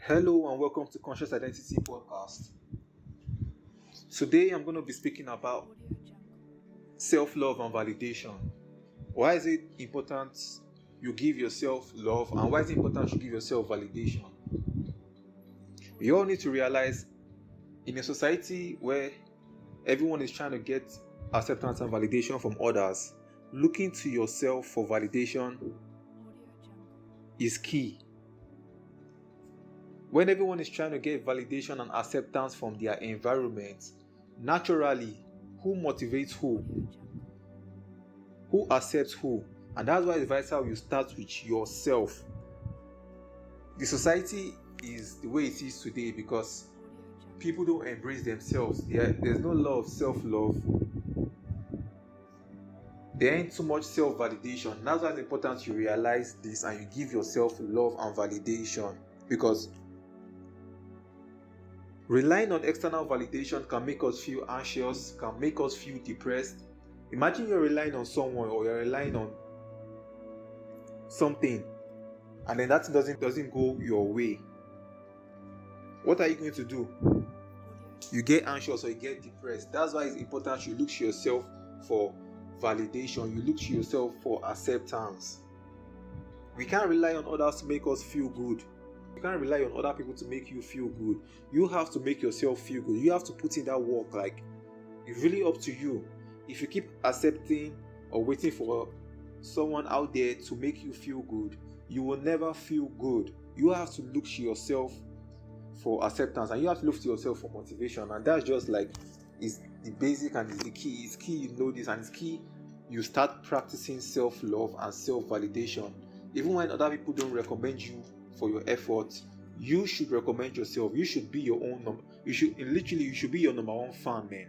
Hello and welcome to Conscious Identity Podcast. Today I'm going to be speaking about self love and validation. Why is it important you give yourself love and why is it important you give yourself validation? We all need to realize in a society where everyone is trying to get acceptance and validation from others, looking to yourself for validation is key. When everyone is trying to get validation and acceptance from their environment, naturally, who motivates who? Who accepts who? And that's why it's vital you start with yourself. The society is the way it is today because people don't embrace themselves. There's no law of self-love. There ain't too much self-validation. That's why it's important you realize this and you give yourself love and validation, because relying on external validation can make us feel anxious, can make us feel depressed. Imagine you're relying on someone or you're relying on something and then that doesn't go your way. What are you going to do? You get anxious or you get depressed. That's why it's important you look to yourself for validation. You look to yourself for acceptance. We can't rely on others to make us feel good. You can't rely on other people to make you feel good. You have to make yourself feel good. You have to put in that work. Like, it's really up to you. If you keep accepting or waiting for someone out there to make you feel good, you will never feel good. You have to look to yourself for acceptance and you have to look to yourself for motivation. And that's just like, is the basic and is the key. It's key you know this, and it's key you start practicing self-love and self-validation. Even when other people don't recommend you for your effort, you should recommend yourself. You should be your own number. You should be your number one fan, man.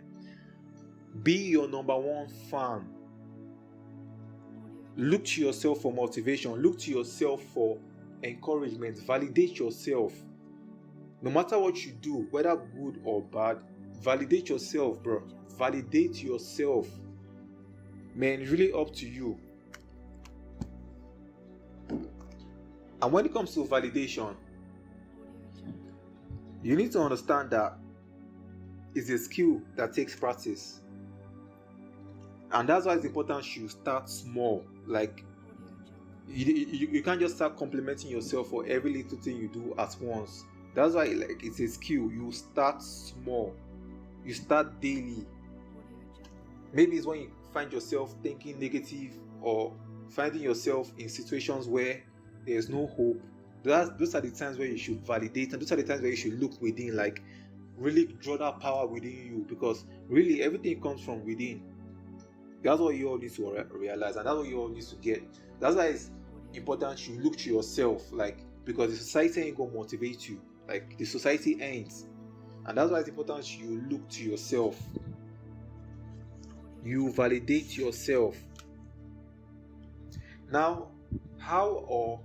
Be your number one fan. Look to yourself for motivation. Look to yourself for encouragement. Validate yourself. No matter what you do, whether good or bad, validate yourself, bro. Validate yourself. Man, it's really up to you. And when it comes to validation, you need to understand that it's a skill that takes practice. And that's why it's important you start small. Like, you can't just start complimenting yourself for every little thing you do at once. That's why it's a skill. You start small. You start daily. Maybe it's when you find yourself thinking negative or finding yourself in situations where there's no hope. Those are the times where you should validate, and those are the times where you should look within, like really draw that power within you, because really everything comes from within. That's what you all need to realize, and that's what you all need to get. That's why it's important you look to yourself, like, because the society ain't gonna motivate you. Like, the society ain't. And that's why it's important you look to yourself. You validate yourself. Now, how or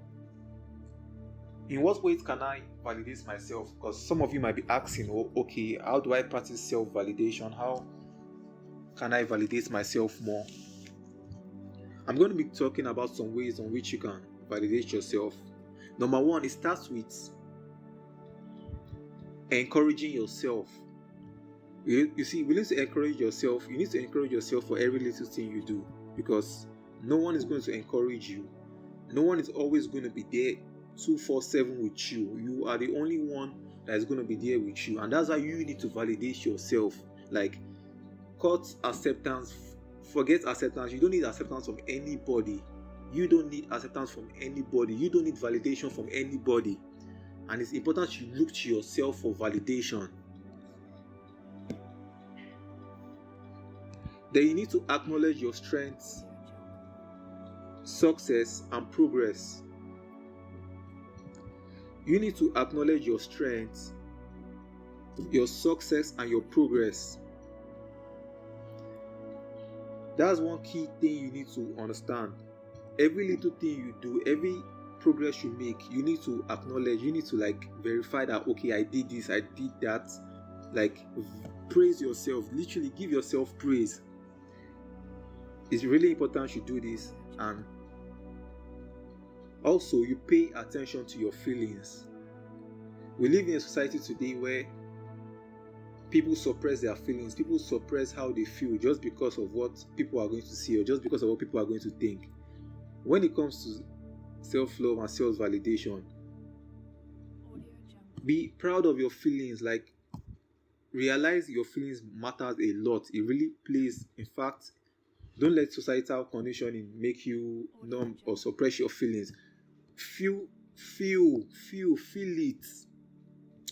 in what ways can I validate myself? Because some of you might be asking, oh, okay, how do I practice self-validation? How can I validate myself more? I'm going to be talking about some ways on which you can validate yourself. Number one, it starts with encouraging yourself. You see, we need to encourage yourself. You need to encourage yourself for every little thing you do, because no one is going to encourage you. No one is always going to be there 247 with you. You are the only one that is going to be there with you. And that's how you need to validate yourself. Like, cut acceptance, forget acceptance. You don't need acceptance from anybody. You don't need acceptance from anybody. You don't need validation from anybody. And it's important you look to yourself for validation. Then you need to acknowledge your strengths, success, and progress. You need to acknowledge your strengths, your success, and your progress. That's one key thing you need to understand. Every little thing you do, every progress you make, you need to acknowledge. You need to verify that, okay, I did this, I did that. Praise yourself. Literally give yourself praise. It's really important you do this. And also, you pay attention to your feelings. We live in a society today where people suppress their feelings. People suppress how they feel just because of what people are going to see or just because of what people are going to think. When it comes to self-love and self-validation, be proud of your feelings. Realize your feelings matters a lot. It really plays. In fact, don't let societal conditioning make you numb or suppress your feelings. Feel it.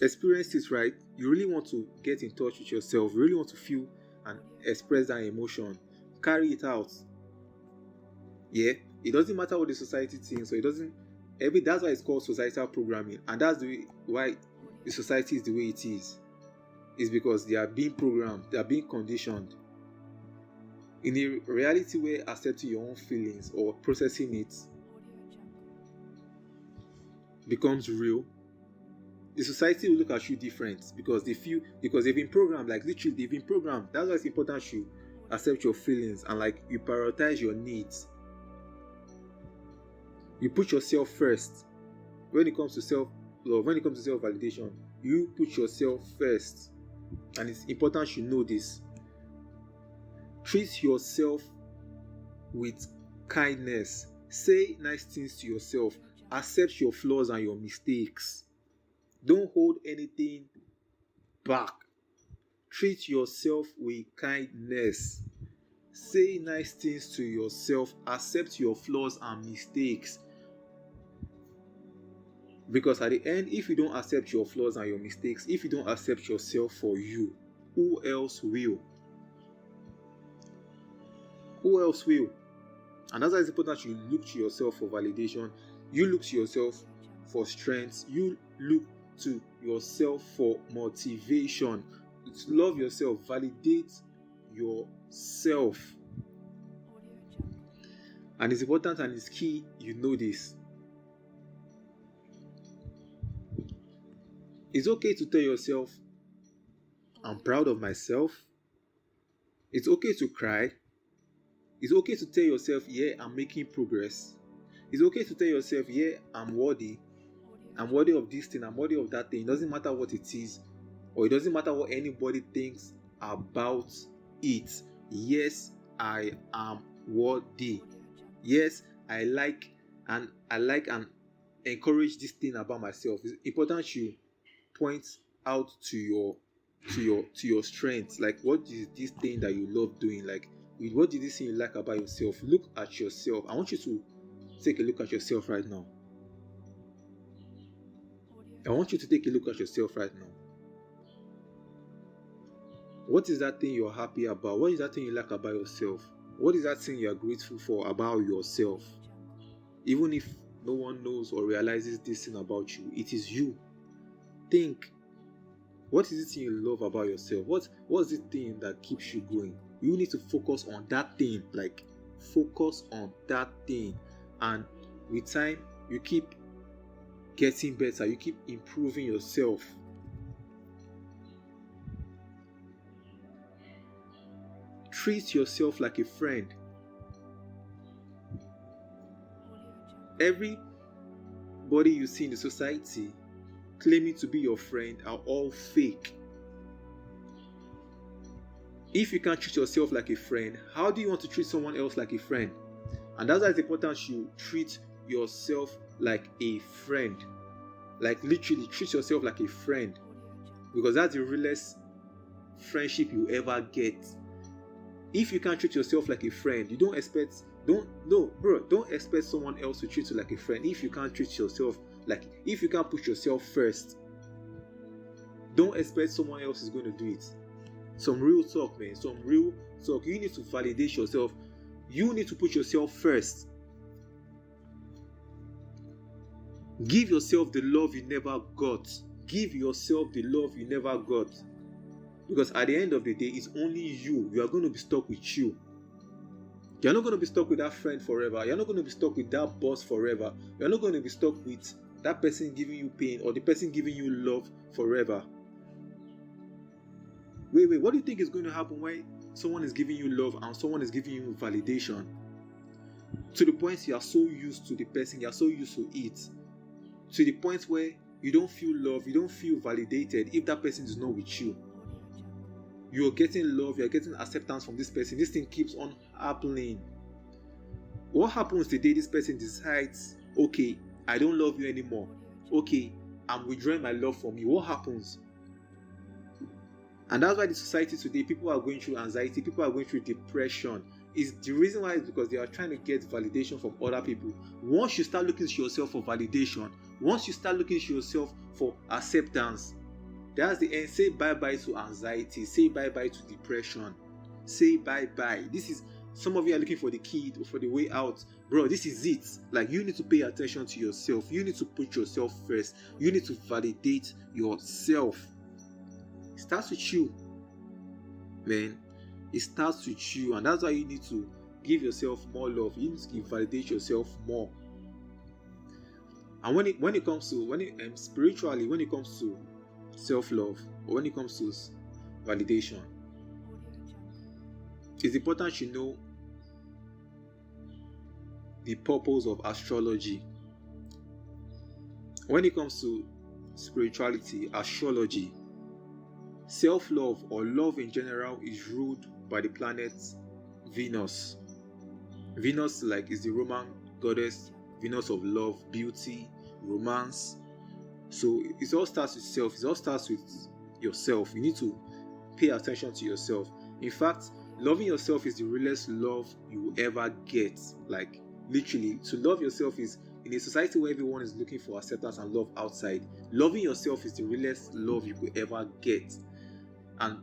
Experience it, right? You really want to get in touch with yourself. You really want to feel and express that emotion. Carry it out. Yeah, it doesn't matter what the society thinks. So that's why it's called societal programming, and that's why the society is the way it is. It's because they are being programmed, they are being conditioned. In a reality where accepting your own feelings or processing it becomes real, the society will look at you different because they've been programmed. Literally, they've been programmed. That's why it's important you accept your feelings and you prioritize your needs. You put yourself first. When it comes to self-love, when it comes to self-validation, you put yourself first. And it's important you know this. Treat yourself with kindness. Say nice things to yourself. Accept your flaws and your mistakes. Don't hold anything back. Treat yourself with kindness. Say nice things to yourself. Accept your flaws and mistakes. Because at the end, if you don't accept your flaws and your mistakes, if you don't accept yourself for you, who else will? Who else will? And that's why it's important you look to yourself for validation. You look to yourself for strength. You look to yourself for motivation. Love yourself. Validate yourself. And it's important and it's key you know this. It's okay to tell yourself, I'm proud of myself. It's okay to cry. It's okay to tell yourself, yeah, I'm making progress. It's okay to tell yourself, yeah, I'm worthy. I'm worthy of this thing. I'm worthy of that thing. It doesn't matter what it is, or it doesn't matter what anybody thinks about it. Yes, I am worthy. Yes, I like and encourage this thing about myself. It's important you point out to your strengths. What is this thing that you love doing? What is this thing you like about yourself? Look at yourself. I want you to take a look at yourself right now. I want you to take a look at yourself right now. What is that thing you're happy about? What is that thing you like about yourself? What is that thing you're grateful for about yourself? Even if no one knows or realizes this thing about you, it is you. Think, what is the thing you love about yourself? What's the thing that keeps you going? You need to focus on that thing. Focus on that thing. And with time, you keep getting better. You keep improving yourself. Treat yourself like a friend. Everybody you see in the society claiming to be your friend are all fake. If you can't treat yourself like a friend, how do you want to treat someone else like a friend? And that's why it's important you treat yourself like a friend. Like literally treat yourself like a friend, because that's the realest friendship you ever get. If you can't treat yourself like a friend, you don't expect someone else to treat you like a friend. If you can't treat yourself like, if you can't put yourself first, don't expect someone else is going to do it. Some real talk, man. Some real talk. You need to validate yourself. You need to put yourself first. Give yourself the love you never got. Give yourself the love you never got. Because at the end of the day, it's only you. You are going to be stuck with you. You're not going to be stuck with that friend forever. You're not going to be stuck with that boss forever. You're not going to be stuck with that person giving you pain or the person giving you love forever. Wait, what do you think is going to happen when someone is giving you love and someone is giving you validation? To the point you are so used to the person, you are so used to it. To the point where you don't feel love, you don't feel validated if that person is not with you. You're getting love, you're getting acceptance from this person. This thing keeps on happening. What happens the day this person decides, okay, I don't love you anymore. Okay, I'm withdrawing my love from you. What happens? And that's why the society today, people are going through anxiety, people are going through depression. The reason why is because they are trying to get validation from other people. Once you start looking to yourself for validation, once you start looking to yourself for acceptance, that's the end. Say bye-bye to anxiety. Say bye-bye to depression. Say bye-bye. This is, some of you are looking for the key or for the way out. Bro, this is it. Like, you need to pay attention to yourself. You need to put yourself first. You need to validate yourself. It starts with you, man. It starts with you, and that's why you need to give yourself more love. You need to validate yourself more. And when it comes to spiritually, when it comes to self-love, or when it comes to validation, it's important you know the purpose of astrology. When it comes to spirituality, astrology, self-love or love in general is ruled by the planet Venus. Venus, like, is the Roman goddess, Venus of love, beauty, romance. So it all starts with self. It all starts with yourself. You need to pay attention to yourself. In fact, loving yourself is the realest love you will ever get. Like, literally, to love yourself is, in a society where everyone is looking for acceptance and love outside, loving yourself is the realest love you could ever get. And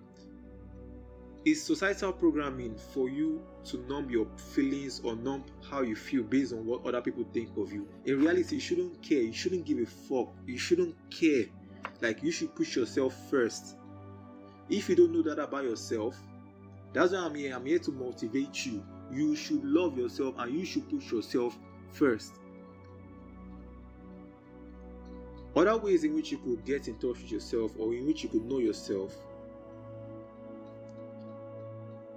it's societal programming for you to numb your feelings or numb how you feel based on what other people think of you. In reality, you shouldn't care. You shouldn't give a fuck. You shouldn't care. Like, you should push yourself first. If you don't know that about yourself, that's why I'm here. I'm here to motivate you. You should love yourself and you should push yourself first. Other ways in which you could get in touch with yourself or in which you could know yourself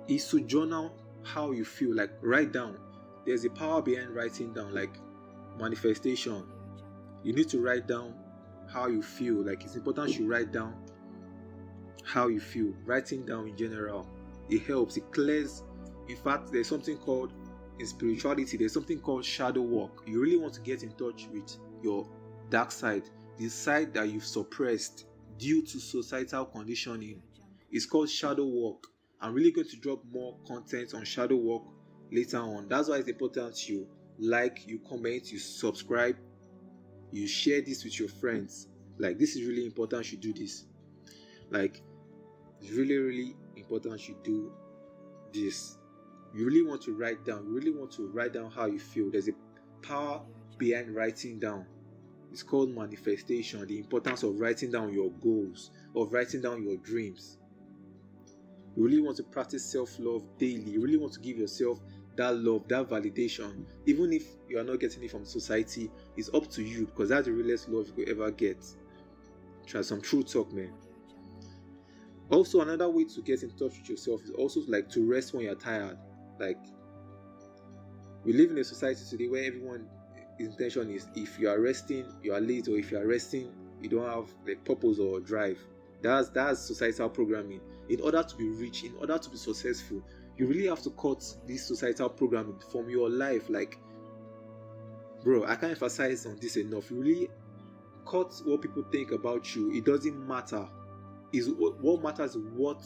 is to journal how you feel. Like, write down. There's a power behind writing down, like manifestation. You need to write down how you feel. Like, it's important you write down how you feel. Writing down in general, it helps, it clears. In fact, there's something called, in spirituality, there's something called shadow work. You really want to get in touch with your dark side, the side that you've suppressed due to societal conditioning. It's called shadow work. I'm really going to drop more content on shadow work later on. That's why it's important you like, you comment, you subscribe, you share this with your friends. Like, this is really important you do this. Like, it's really, really important you do this. You really want to write down. You really want to write down how you feel. There's a power behind writing down. It's called manifestation. The importance of writing down your goals, of writing down your dreams. You really want to practice self-love daily. You really want to give yourself that love, that validation. Even if you are not getting it from society, it's up to you, because that's the realest love you could ever get. Try some true talk, man. Also, another way to get in touch with yourself is also like to rest when you're tired. Like, we live in a society today where everyone's intention is, if you are resting, you are late, or if you are resting, you don't have like purpose or drive. That's societal programming. In order to be rich, in order to be successful, you really have to cut this societal programming from your life. Like, bro, I can't emphasize on this enough. You really Cut what people think about you. It doesn't matter. What matters is what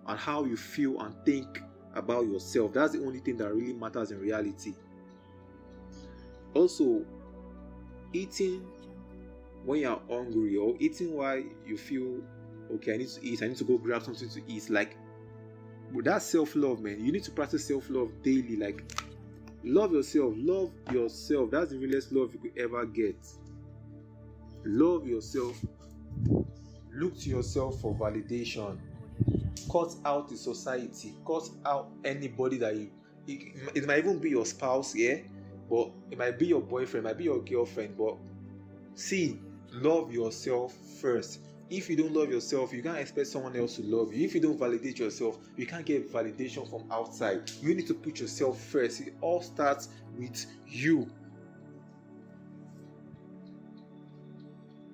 and how you feel and think about yourself. That's the only thing that really matters in reality. Also, eating when you're hungry, or eating while you feel okay, I need to eat, I need to go grab something to eat, like, that's self-love, man. You need to practice self-love daily. Like, love yourself. That's the realest love you could ever get. Love yourself. Look to yourself for validation. Cut out the society. Cut out anybody that it might even be your spouse, yeah, but it might be your boyfriend, it might be your girlfriend. But see, love yourself first. If you don't love yourself, you can't expect someone else to love you. If you don't validate yourself, you can't get validation from outside. You need to put yourself first. It all starts with you.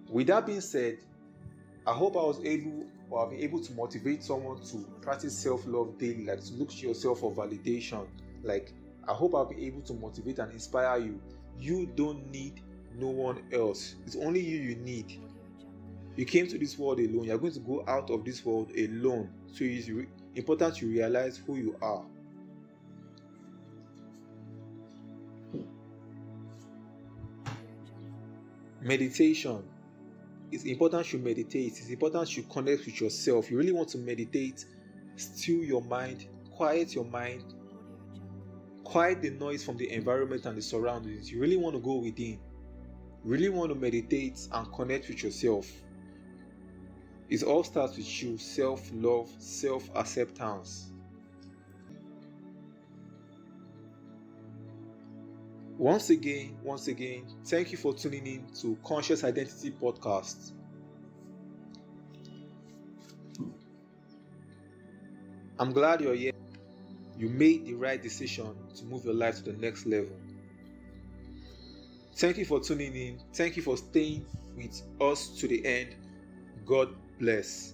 With that being said, I hope I've been able to motivate someone to practice self-love daily, like to look to yourself for validation. Like, I hope I'll be able to motivate and inspire you. You don't need no one else. It's only you need. You came to this world alone. You're going to go out of this world alone. So it's important to realize who you are. Meditation. It's important you meditate. It's important you connect with yourself. You really want to meditate. Still your mind. Quiet your mind. Quiet the noise from the environment and the surroundings. You really want to go within. You really want to meditate and connect with yourself. It all starts with you. Self-love, self-acceptance. Once again, thank you for tuning in to Conscious Identity Podcast. I'm glad you're here. You made the right decision to move your life to the next level. Thank you for tuning in. Thank you for staying with us to the end. God bless.